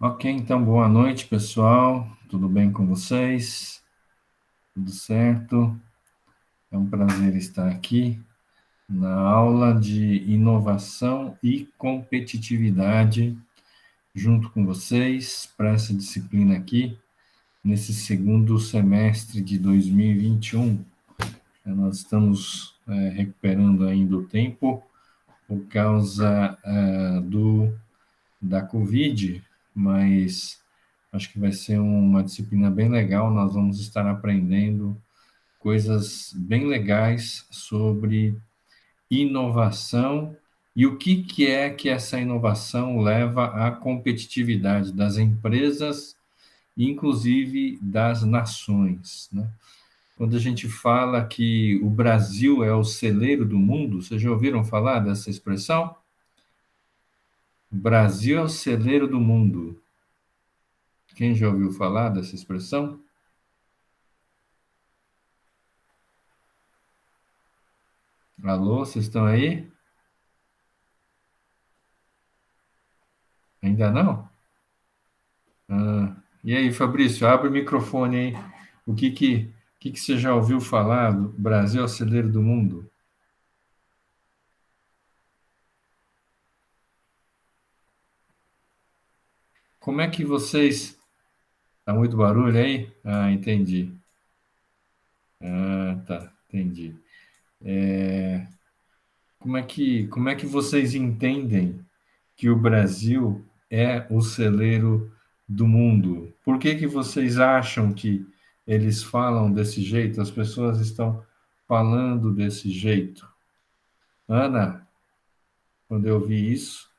Ok, então boa noite, pessoal. Tudo bem com vocês? Tudo certo? É um prazer estar aqui na aula de inovação e competitividade junto com vocês para essa disciplina aqui, nesse segundo semestre de 2021. Nós estamos recuperando ainda o tempo por causa da Covid, mas acho que vai ser uma disciplina bem legal. Nós vamos estar aprendendo coisas bem legais sobre inovação e o que é que essa inovação leva à competitividade das empresas, inclusive das nações, né? Quando a gente fala que o Brasil é o celeiro do mundo, vocês já ouviram falar dessa expressão? O Brasil é o celeiro do mundo. Quem já ouviu falar dessa expressão? Alô, vocês estão aí? Ainda não? E aí, Fabrício, abre o microfone aí. O que você já ouviu falar do Brasil é o celeiro do mundo? Como é que vocês... Tá muito barulho aí? Ah, entendi. Ah, tá, entendi. Como é que vocês entendem que o Brasil é o celeiro do mundo? Por que vocês acham que eles falam desse jeito? As pessoas estão falando desse jeito? Ana, quando eu vi isso,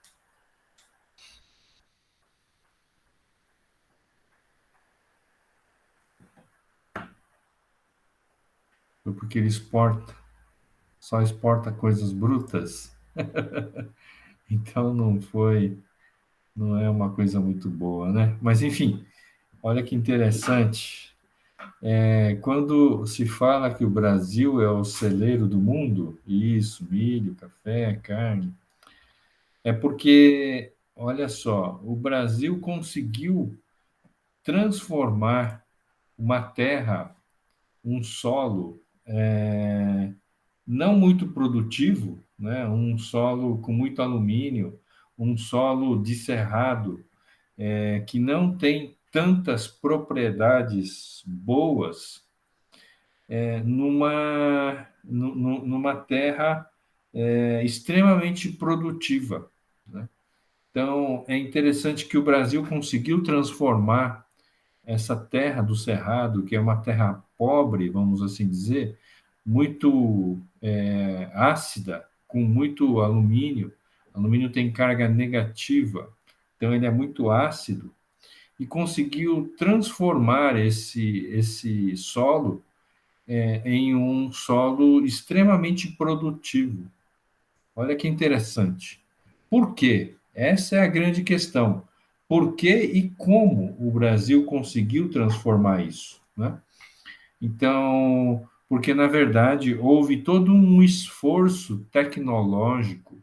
foi porque ele só exporta coisas brutas. Então não é uma coisa muito boa, né? Mas enfim, olha que interessante. Quando se fala que o Brasil é o celeiro do mundo, isso, milho, café, carne, é porque, olha só, o Brasil conseguiu transformar uma terra, um solo não muito produtivo, né? Um solo com muito alumínio, um solo de cerrado, que não tem tantas propriedades boas, numa terra extremamente produtiva, né? Então, é interessante que o Brasil conseguiu transformar essa terra do Cerrado, que é uma terra pobre, vamos assim dizer, muito ácida, com muito alumínio. Alumínio tem carga negativa, então ele é muito ácido, e conseguiu transformar esse solo em um solo extremamente produtivo. Olha que interessante. Por quê? Essa é a grande questão. Por que e como o Brasil conseguiu transformar isso, né? Então, porque na verdade houve todo um esforço tecnológico,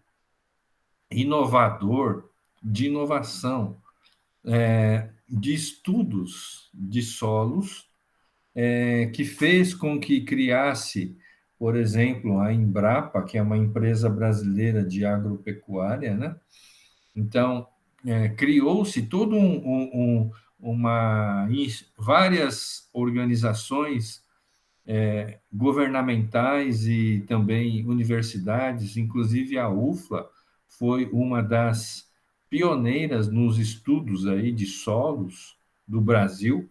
inovador, de inovação, de estudos de solos, que fez com que criasse, por exemplo, a Embrapa, que é uma empresa brasileira de agropecuária, né? Então, criou-se todo várias organizações governamentais e também universidades, inclusive a UFLA foi uma das pioneiras nos estudos aí de solos do Brasil,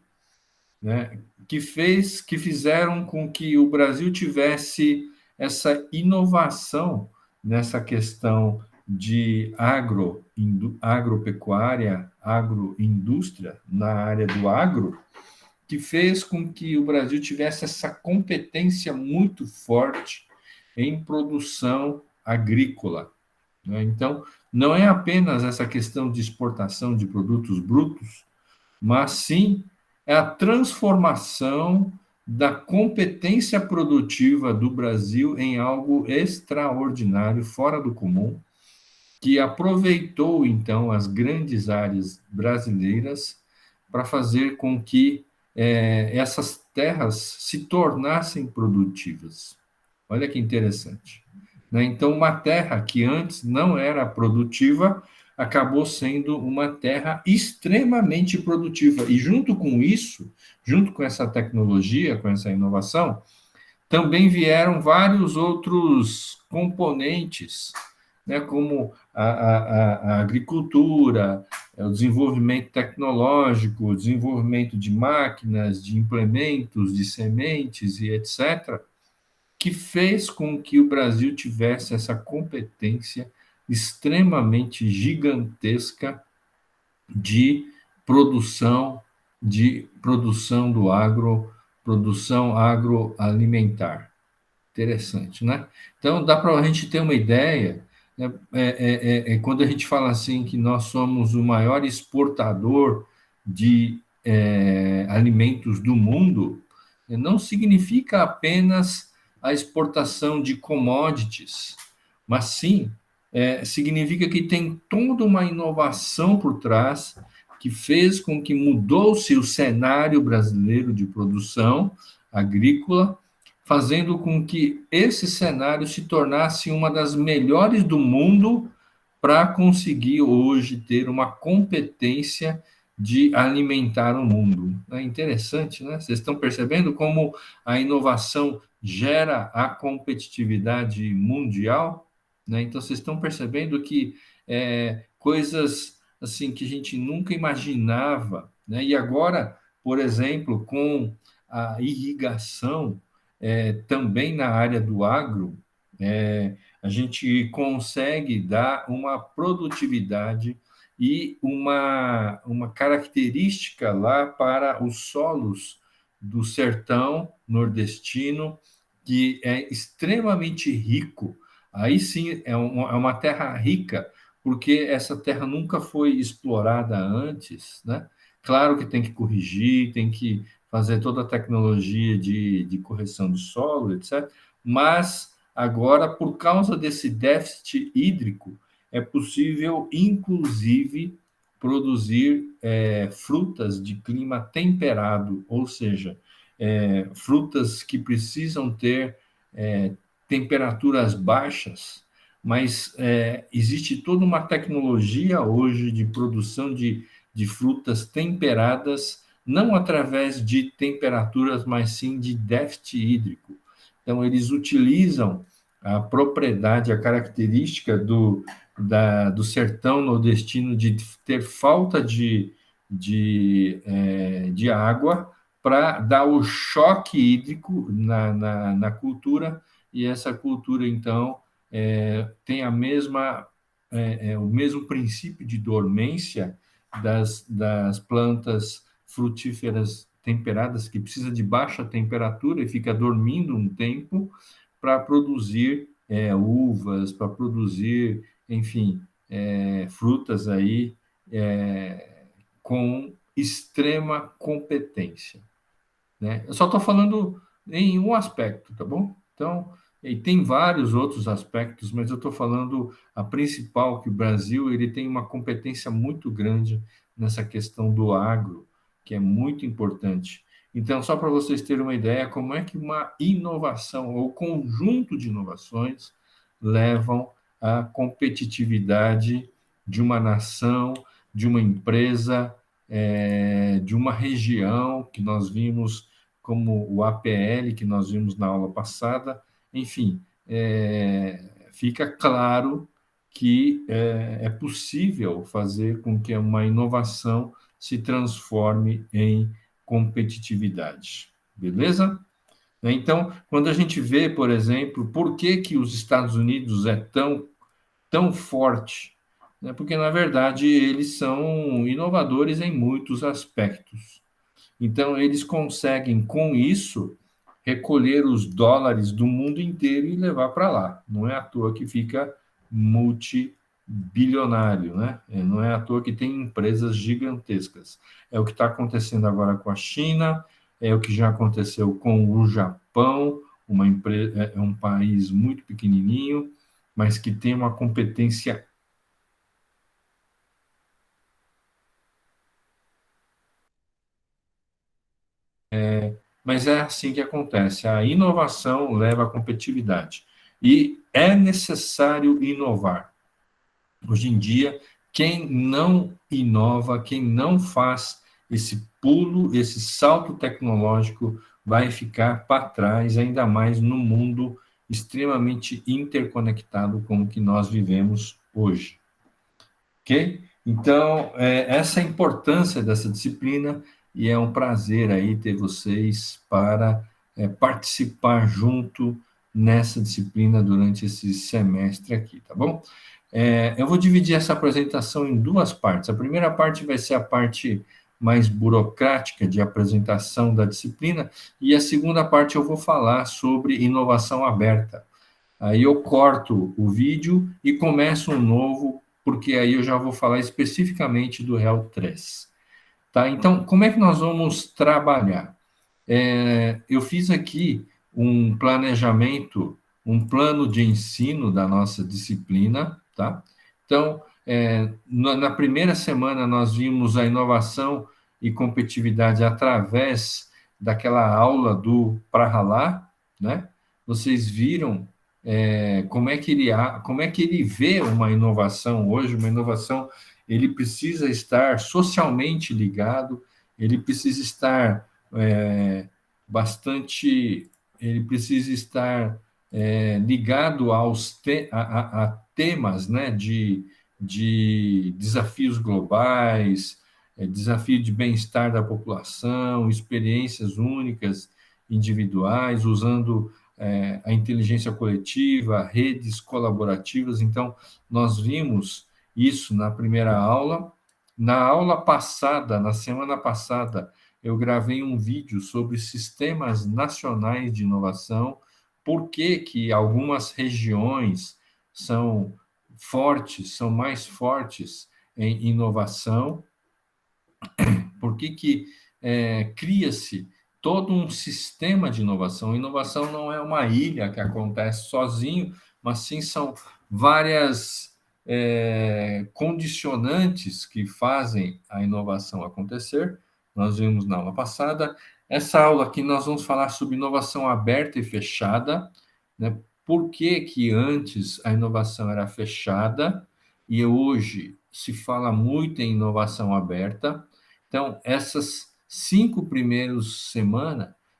né, que fizeram com que o Brasil tivesse essa inovação nessa questão de agropecuária, agroindústria, na área do agro, que fez com que o Brasil tivesse essa competência muito forte em produção agrícola, né? Então, não é apenas essa questão de exportação de produtos brutos, mas sim é a transformação da competência produtiva do Brasil em algo extraordinário, fora do comum, que aproveitou, então, as grandes áreas brasileiras para fazer com que essas terras se tornassem produtivas. Olha que interessante. Né? Então, uma terra que antes não era produtiva acabou sendo uma terra extremamente produtiva. E junto com isso, junto com essa tecnologia, com essa inovação, também vieram vários outros componentes, né, como a agricultura, o desenvolvimento tecnológico, o desenvolvimento de máquinas, de implementos, de sementes e etc., que fez com que o Brasil tivesse essa competência extremamente gigantesca de produção de produção do agro, produção agroalimentar. Interessante, né? Então, dá para a gente ter uma ideia, né? Quando a gente fala assim que nós somos o maior exportador de alimentos do mundo, não significa apenas a exportação de commodities, mas sim significa que tem toda uma inovação por trás que fez com que mudou-se o cenário brasileiro de produção agrícola, fazendo com que esse cenário se tornasse uma das melhores do mundo para conseguir hoje ter uma competência de alimentar o mundo. É interessante, né? Vocês estão percebendo como a inovação gera a competitividade mundial? Né? Então, vocês estão percebendo que coisas assim que a gente nunca imaginava, né? E agora, por exemplo, com a irrigação, também na área do agro, a gente consegue dar uma produtividade e uma característica lá para os solos do sertão nordestino, que é extremamente rico. Aí sim é uma terra rica, porque essa terra nunca foi explorada antes, né? Claro que tem que corrigir, tem que fazer toda a tecnologia de correção do solo, etc. Mas agora, por causa desse déficit hídrico, é possível, inclusive, produzir frutas de clima temperado, ou seja, frutas que precisam ter temperaturas baixas, mas existe toda uma tecnologia hoje de produção de frutas temperadas, não através de temperaturas, mas sim de déficit hídrico. Então, eles utilizam a propriedade, a característica do sertão nordestino de ter falta de água para dar o choque hídrico na cultura, e essa cultura, então, tem o mesmo princípio de dormência das plantas frutíferas temperadas, que precisa de baixa temperatura e fica dormindo um tempo para produzir uvas, para produzir, enfim, frutas aí com extrema competência. Né? Eu só estou falando em um aspecto, tá bom? Então, e tem vários outros aspectos, mas eu estou falando a principal, que o Brasil ele tem uma competência muito grande nessa questão do agro, que é muito importante. Então, só para vocês terem uma ideia, como é que uma inovação ou conjunto de inovações levam à competitividade de uma nação, de uma empresa, de uma região que nós vimos como o APL, que nós vimos na aula passada. Enfim, fica claro que é possível fazer com que uma inovação se transforme em competitividade. Beleza? Então, quando a gente vê, por exemplo, por que os Estados Unidos é tão forte, né? Porque, na verdade, eles são inovadores em muitos aspectos. Então, eles conseguem, com isso, recolher os dólares do mundo inteiro e levar para lá. Não é à toa que fica multibilionário, né? Não é à toa que tem empresas gigantescas. É o que está acontecendo agora com a China, é o que já aconteceu com o Japão, um país muito pequenininho, mas que tem uma competência Mas é assim que acontece. A inovação leva à competitividade. E é necessário inovar. Hoje em dia, quem não inova, quem não faz esse pulo, esse salto tecnológico, vai ficar para trás, ainda mais no mundo extremamente interconectado como que nós vivemos hoje. Ok? Então, essa é a importância dessa disciplina e é um prazer aí ter vocês para participar junto nessa disciplina durante esse semestre aqui, tá bom? Eu vou dividir essa apresentação em duas partes. A primeira parte vai ser a parte mais burocrática de apresentação da disciplina e a segunda parte eu vou falar sobre inovação aberta. Aí eu corto o vídeo e começo um novo, porque aí eu já vou falar especificamente do Real 3. Tá? Então, como é que nós vamos trabalhar? Eu fiz aqui um planejamento, um plano de ensino da nossa disciplina, tá? Então, na primeira semana nós vimos a inovação e competitividade através daquela aula do Prahalá, né? Vocês viram como é que ele vê uma inovação hoje, uma inovação, ele precisa estar socialmente ligado, ele precisa estar bastante, ele precisa estar ligado a temas, né, de desafios globais, desafio de bem-estar da população, experiências únicas, individuais, usando a inteligência coletiva, redes colaborativas. Então, nós vimos isso na primeira aula. Na aula passada, na semana passada, eu gravei um vídeo sobre sistemas nacionais de inovação, por que que algumas regiões são fortes, são mais fortes em inovação, por que que cria-se todo um sistema de inovação. Inovação não é uma ilha que acontece sozinho, mas sim são várias condicionantes que fazem a inovação acontecer. Nós vimos na aula passada. Essa aula aqui nós vamos falar sobre inovação aberta e fechada, né? Por que que antes a inovação era fechada e hoje se fala muito em inovação aberta? Então, essas 5 primeiras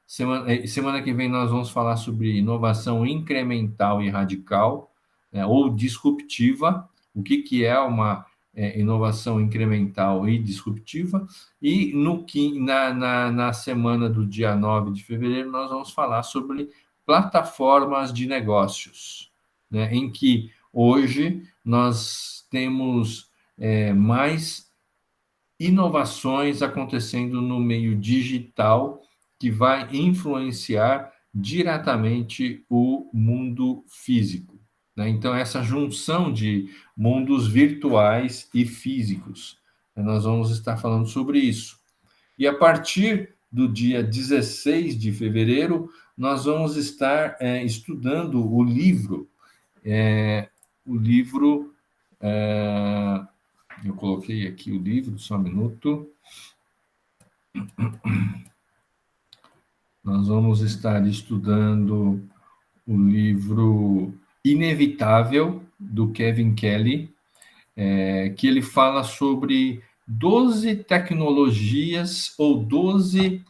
semana que vem nós vamos falar sobre inovação incremental e radical, né, ou disruptiva, o que, que é uma inovação incremental e disruptiva, e na semana do dia 9 de fevereiro nós vamos falar sobre plataformas de negócios, né, em que hoje nós temos mais inovações acontecendo no meio digital que vai influenciar diretamente o mundo físico, né? Então, essa junção de mundos virtuais e físicos, né? Nós vamos estar falando sobre isso. E a partir do dia 16 de fevereiro, nós vamos estar estudando o livro eu coloquei aqui o livro, só um minuto. Nós vamos estar estudando o livro Inevitável, do Kevin Kelly, que ele fala sobre 12 tecnologias ou 12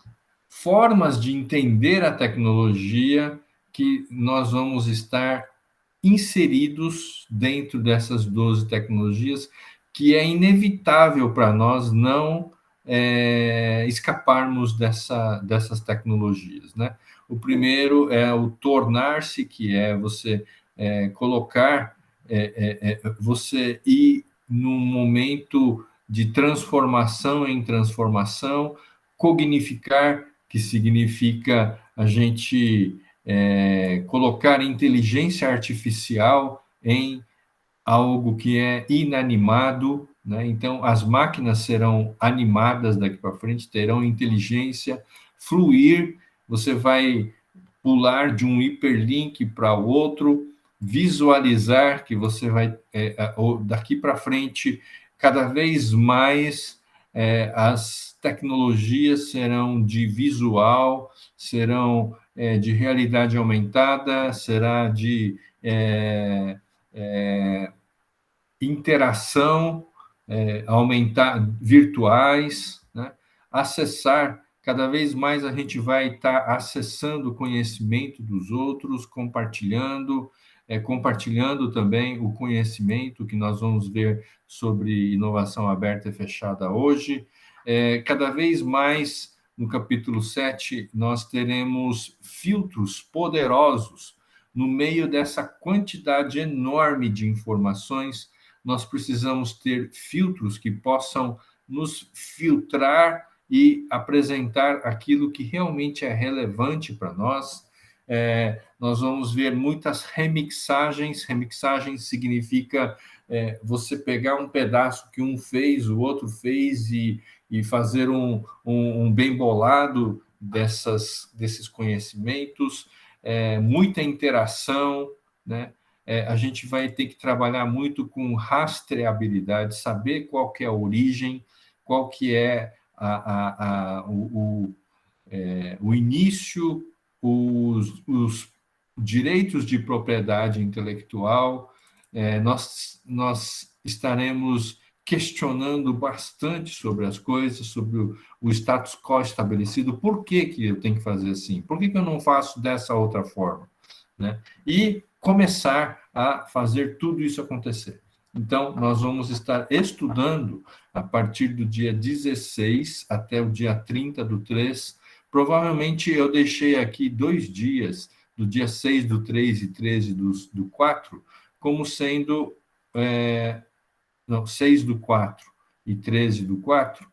formas de entender a tecnologia que nós vamos estar inseridos dentro dessas 12 tecnologias, que é inevitável para nós não escaparmos dessas tecnologias, né? O primeiro é o tornar-se, que é você colocar, você ir num momento de transformação em transformação, cognificar, que significa a gente colocar inteligência artificial em algo que é inanimado, né? Então, as máquinas serão animadas daqui para frente, terão inteligência, fluir, você vai pular de um hiperlink para o outro, visualizar que você vai, daqui para frente, cada vez mais as tecnologias serão de visual, serão de realidade aumentada, será de interação, aumentar virtuais, né? Acessar, cada vez mais a gente vai estar acessando o conhecimento dos outros, compartilhando também o conhecimento que nós vamos ver sobre inovação aberta e fechada hoje. Cada vez mais, no capítulo 7, nós teremos filtros poderosos no meio dessa quantidade enorme de informações. Nós precisamos ter filtros que possam nos filtrar e apresentar aquilo que realmente é relevante para nós. Nós vamos ver muitas remixagens. Remixagem significa você pegar um pedaço que um fez, o outro fez, e fazer um bem bolado desses conhecimentos, muita interação, né? A gente vai ter que trabalhar muito com rastreabilidade, saber qual que é a origem, qual que é o início, os direitos de propriedade intelectual. Nós estaremos questionando bastante sobre as coisas, sobre o status quo estabelecido. Por que eu tenho que fazer assim? Por que eu não faço dessa outra forma? Né? E começar a fazer tudo isso acontecer. Então, nós vamos estar estudando a partir do dia 16 até o dia 30/3. Provavelmente eu deixei aqui 2 dias, do dia 6/3 e 13/4, como sendo não, 6/4 e 13/4,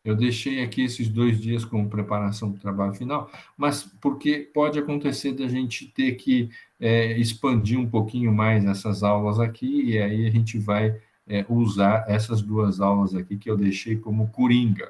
eu deixei aqui esses 2 dias como preparação para o trabalho final, mas porque pode acontecer da gente ter que expandir um pouquinho mais essas aulas aqui, e aí a gente vai usar essas 2 aulas aqui que eu deixei como coringa.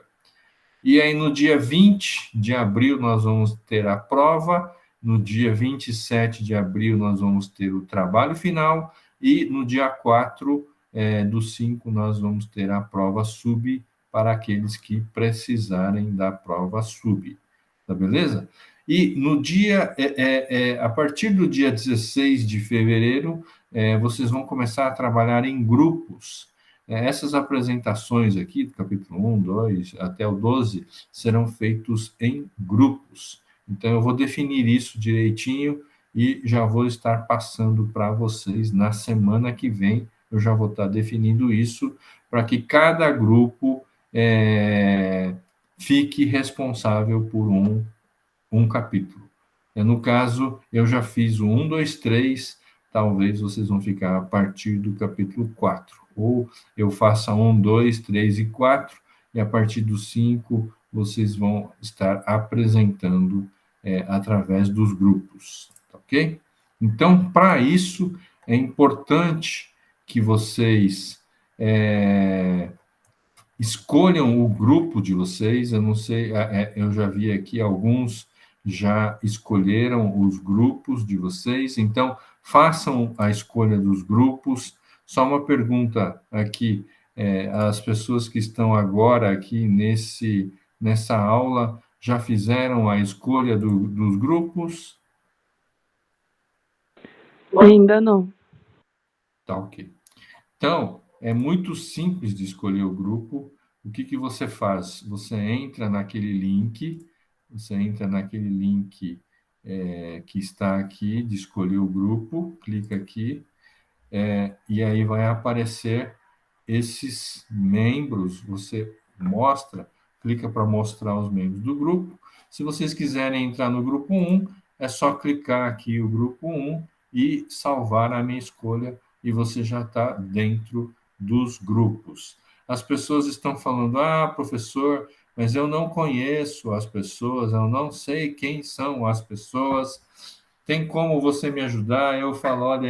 E aí, no dia 20 de abril, nós vamos ter a prova, no dia 27 de abril, nós vamos ter o trabalho final, e no dia 4/5, nós vamos ter a prova sub para aqueles que precisarem da prova sub. Tá beleza? E no dia, a partir do dia 16 de fevereiro, vocês vão começar a trabalhar em grupos. Essas apresentações aqui, do capítulo 1, 2, até o 12, serão feitos em grupos. Então, eu vou definir isso direitinho e já vou estar passando para vocês na semana que vem. Eu já vou estar definindo isso para que cada grupo fique responsável por um capítulo. No caso, eu já fiz o 1, 2, 3, talvez vocês vão ficar a partir do capítulo 4. Ou eu faça 1, 2, 3 e 4, e a partir do 5 vocês vão estar apresentando através dos grupos, ok? Então, para isso, é importante que vocês escolham o grupo de vocês. Eu não sei, eu já vi aqui alguns já escolheram os grupos de vocês, então façam a escolha dos grupos. Só uma pergunta aqui, as pessoas que estão agora aqui nessa aula já fizeram a escolha dos grupos? Ainda não. Tá, ok. Então, é muito simples de escolher o grupo. O que você faz? Você entra naquele link que está aqui, de escolher o grupo, clica aqui, e aí vai aparecer esses membros, você clica para mostrar os membros do grupo. Se vocês quiserem entrar no grupo 1, é só clicar aqui o grupo 1 e salvar a minha escolha, e você já está dentro dos grupos. As pessoas estão falando, professor, mas eu não conheço as pessoas, eu não sei quem são as pessoas, tem como você me ajudar? Eu falo, olha,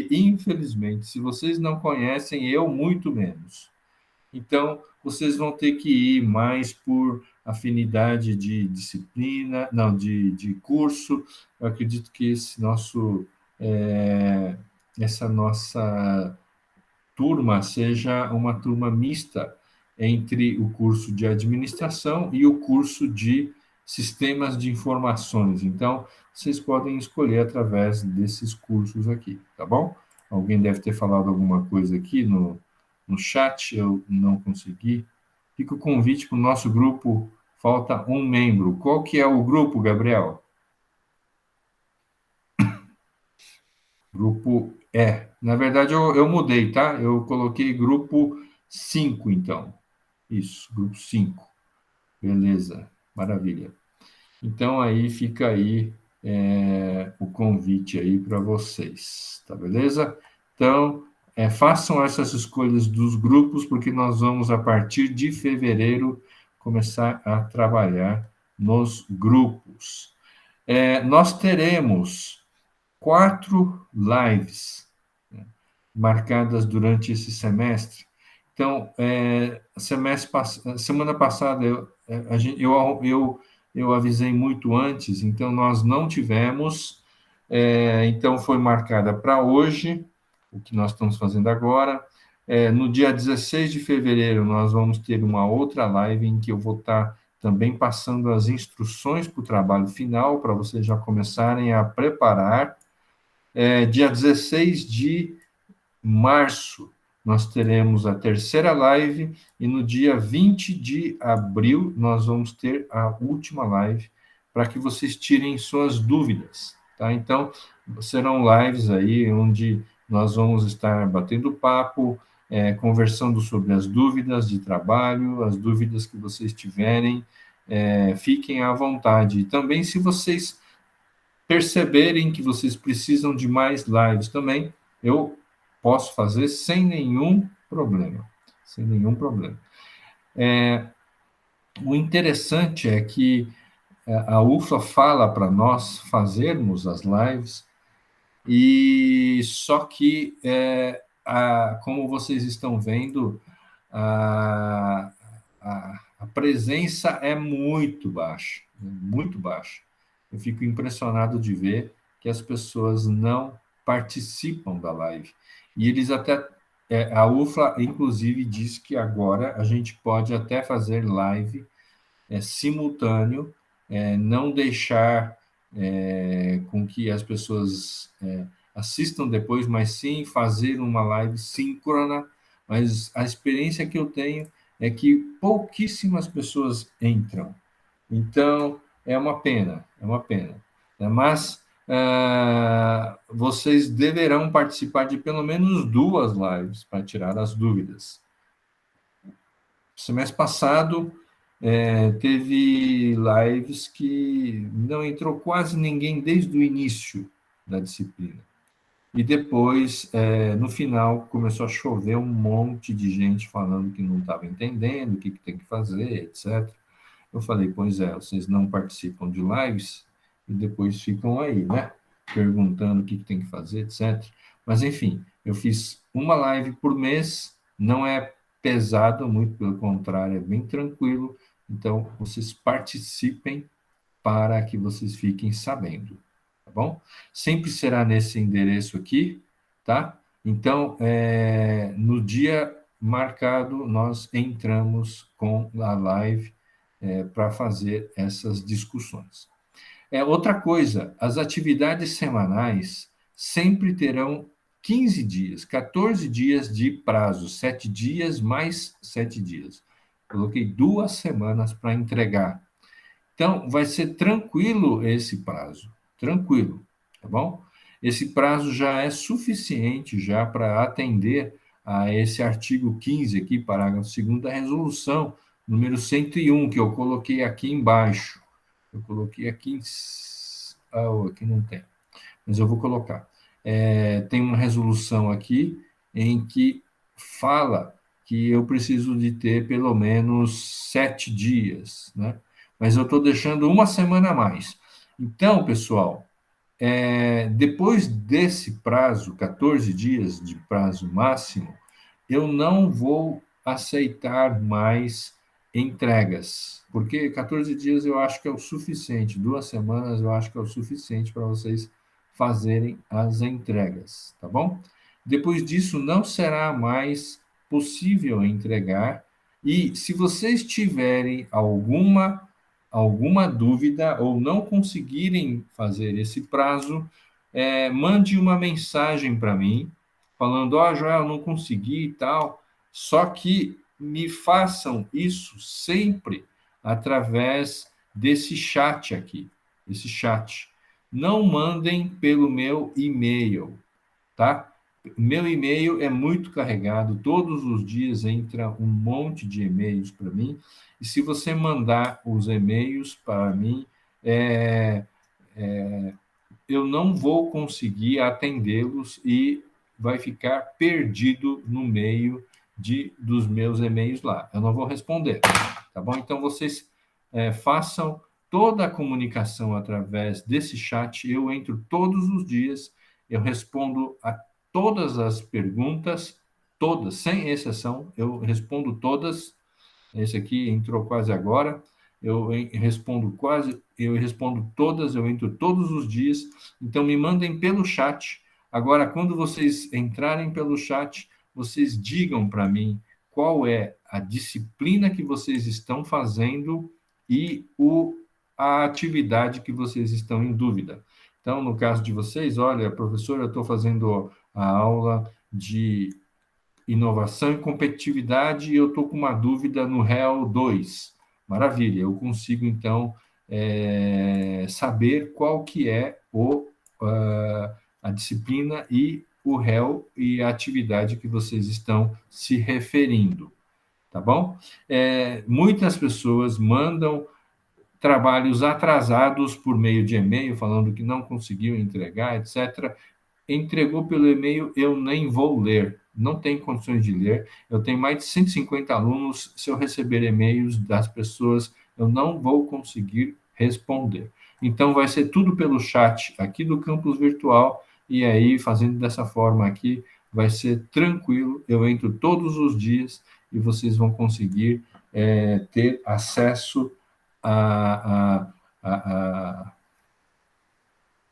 infelizmente, se vocês não conhecem, eu muito menos. Então, vocês vão ter que ir mais por afinidade de disciplina, não, de curso. Eu acredito que essa nossa turma seja uma turma mista, entre o curso de administração e o curso de sistemas de informações. Então, vocês podem escolher através desses cursos aqui, tá bom? Alguém deve ter falado alguma coisa aqui no chat, eu não consegui. Fica o convite para o nosso grupo, falta um membro. Qual que é o grupo, Gabriel? Grupo Na verdade, eu mudei, tá? Eu coloquei grupo 5, então. Isso, grupo 5. Beleza, maravilha. Então, aí fica aí o convite aí para vocês, tá beleza? Então, façam essas escolhas dos grupos, porque nós vamos, a partir de fevereiro, começar a trabalhar nos grupos. Nós teremos 4 lives, né, marcadas durante esse semestre. Então, semana passada, eu avisei muito antes, então nós não tivemos, então foi marcada para hoje, o que nós estamos fazendo agora. No dia 16 de fevereiro, nós vamos ter uma outra live em que eu vou estar também passando as instruções para o trabalho final, para vocês já começarem a preparar. Dia 16 de março, nós teremos a terceira live, e no dia 20 de abril, nós vamos ter a última live, para que vocês tirem suas dúvidas, tá? Então, serão lives aí, onde nós vamos estar batendo papo, conversando sobre as dúvidas de trabalho, as dúvidas que vocês tiverem, fiquem à vontade. E também, se vocês perceberem que vocês precisam de mais lives também, eu posso fazer sem nenhum problema. Sem nenhum problema. O interessante é que a UFA fala para nós fazermos as lives, e só que, como vocês estão vendo, a, a presença é muito baixa, muito baixa. Eu fico impressionado de ver que as pessoas não participam da live. E eles até. A UFLA, inclusive, diz que agora a gente pode até fazer live simultâneo, não deixar com que as pessoas assistam depois, mas sim fazer uma live síncrona. Mas a experiência que eu tenho é que pouquíssimas pessoas entram. Então, é uma pena, é uma pena. Mas vocês deverão participar de pelo menos 2 lives para tirar as dúvidas. Semestre passado, teve lives que não entrou quase ninguém desde o início da disciplina. E depois, no final, começou a chover um monte de gente falando que não estava entendendo, o que tem que fazer, etc. Eu falei, pois vocês não participam de lives e depois ficam aí, né? Perguntando o que tem que fazer, etc. Mas, enfim, eu fiz uma live por mês, não é pesado, muito pelo contrário, é bem tranquilo. Então, vocês participem para que vocês fiquem sabendo, tá bom? Sempre será nesse endereço aqui, tá? Então, no dia marcado, nós entramos com a live para fazer essas discussões. Outra coisa, as atividades semanais sempre terão 15 dias, 14 dias de prazo, 7 dias mais 7 dias. Coloquei 2 semanas para entregar. Então, vai ser tranquilo esse prazo, tranquilo, tá bom? Esse prazo já é suficiente já para atender a esse artigo 15 aqui, parágrafo 2º da resolução número 101, que eu coloquei aqui embaixo. Eu coloquei aqui aqui não tem, mas eu vou colocar. Tem uma resolução aqui em que fala que eu preciso de ter pelo menos 7 dias, né? Mas eu estou deixando uma semana a mais. Então, pessoal, depois desse prazo, 14 dias de prazo máximo, eu não vou aceitar mais entregas, porque 14 dias eu acho que é o suficiente, 2 semanas eu acho que é o suficiente para vocês fazerem as entregas, tá bom? Depois disso, não será mais possível entregar E se vocês tiverem alguma dúvida ou não conseguirem fazer esse prazo, mande uma mensagem para mim, falando, ó, Joel, não consegui e tal, só que me façam isso sempre através desse chat aqui, esse chat. Não mandem pelo meu e-mail, tá? Meu e-mail é muito carregado, todos os dias entra um monte de e-mails para mim, e se você mandar os e-mails para mim, é, eu não vou conseguir atendê-los e vai ficar perdido no meio dos meus e-mails lá. Eu não vou responder, tá bom? Então, vocês façam toda a comunicação através desse chat. Eu entro todos os dias, eu respondo a todas as perguntas, todas, sem exceção, eu respondo todas. Esse aqui entrou quase agora. Eu respondo todas, eu entro todos os dias. Então me mandem pelo chat. Agora, quando vocês entrarem pelo chat, vocês digam para mim qual é a disciplina que vocês estão fazendo e a atividade que vocês estão em dúvida. Então, no caso de vocês, olha, professor, eu estou fazendo a aula de inovação e competitividade, e eu estou com uma dúvida no réu 2. Maravilha, eu consigo, então, saber qual que é a disciplina e o réu e a atividade que vocês estão se referindo, tá bom? Muitas pessoas mandam trabalhos atrasados por meio de e-mail, falando que não conseguiu entregar, etc. Entregou pelo e-mail, eu nem vou ler, não tenho condições de ler. Eu tenho mais de 150 alunos, se eu receber e-mails das pessoas, eu não vou conseguir responder. Então, vai ser tudo pelo chat aqui do campus virtual, e aí, fazendo dessa forma aqui, vai ser tranquilo. Eu entro todos os dias e vocês vão conseguir ter acesso a, a, a,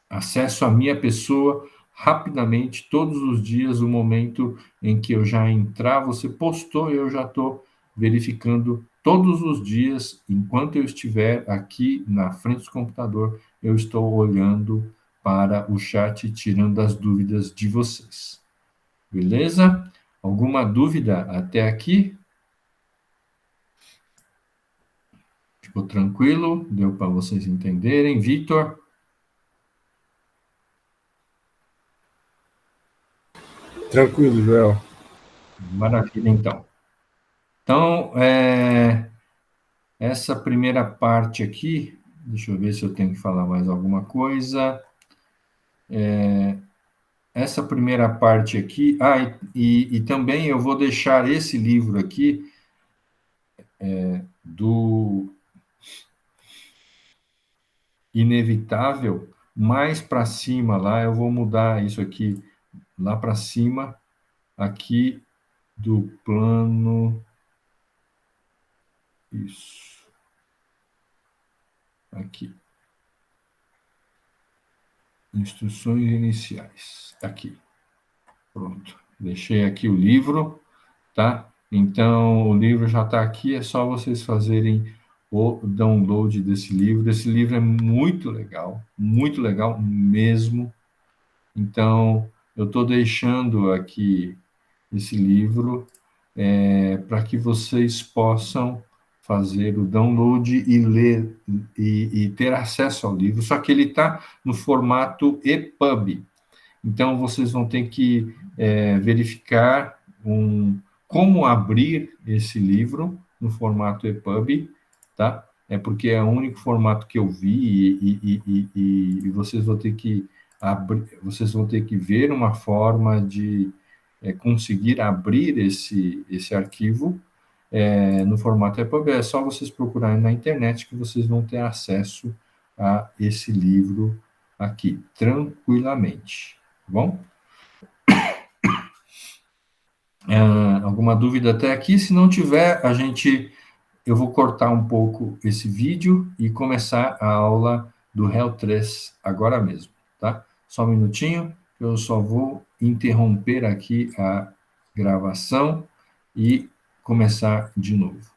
acesso à minha pessoa rapidamente, todos os dias, o momento em que eu já entrar, você postou, eu já estou verificando todos os dias, enquanto eu estiver aqui na frente do computador, eu estou olhando para o chat, tirando as dúvidas de vocês. Beleza? Alguma dúvida até aqui? Ficou tranquilo? Deu para vocês entenderem? Vitor? Tranquilo, Joel. Maravilha, então. Então, essa primeira parte aqui, deixa eu ver se eu tenho que falar mais alguma coisa. Essa primeira parte aqui, e também eu vou deixar esse livro aqui, do Inevitável, mais para cima lá, eu vou mudar isso aqui lá para cima, aqui do plano. Isso. Aqui. Instruções iniciais. Aqui. Pronto. Deixei aqui o livro, tá? Então, o livro já está aqui, é só vocês fazerem o download desse livro. Esse livro é muito legal mesmo. Então, eu estou deixando aqui esse livro para que vocês possam fazer o download e ler e ter acesso ao livro, só que ele está no formato EPUB. Então, vocês vão ter que verificar como abrir esse livro no formato EPUB, tá? É porque é o único formato que eu vi e vocês vão ter que abrir, vocês vão ter que ver uma forma de conseguir abrir esse arquivo no formato EPUB. É só vocês procurarem na internet que vocês vão ter acesso a esse livro aqui, tranquilamente. Tá bom? Alguma dúvida até aqui? Se não tiver, eu vou cortar um pouco esse vídeo e começar a aula do réu 3 agora mesmo, tá? Só um minutinho, eu só vou interromper aqui a gravação e começar de novo.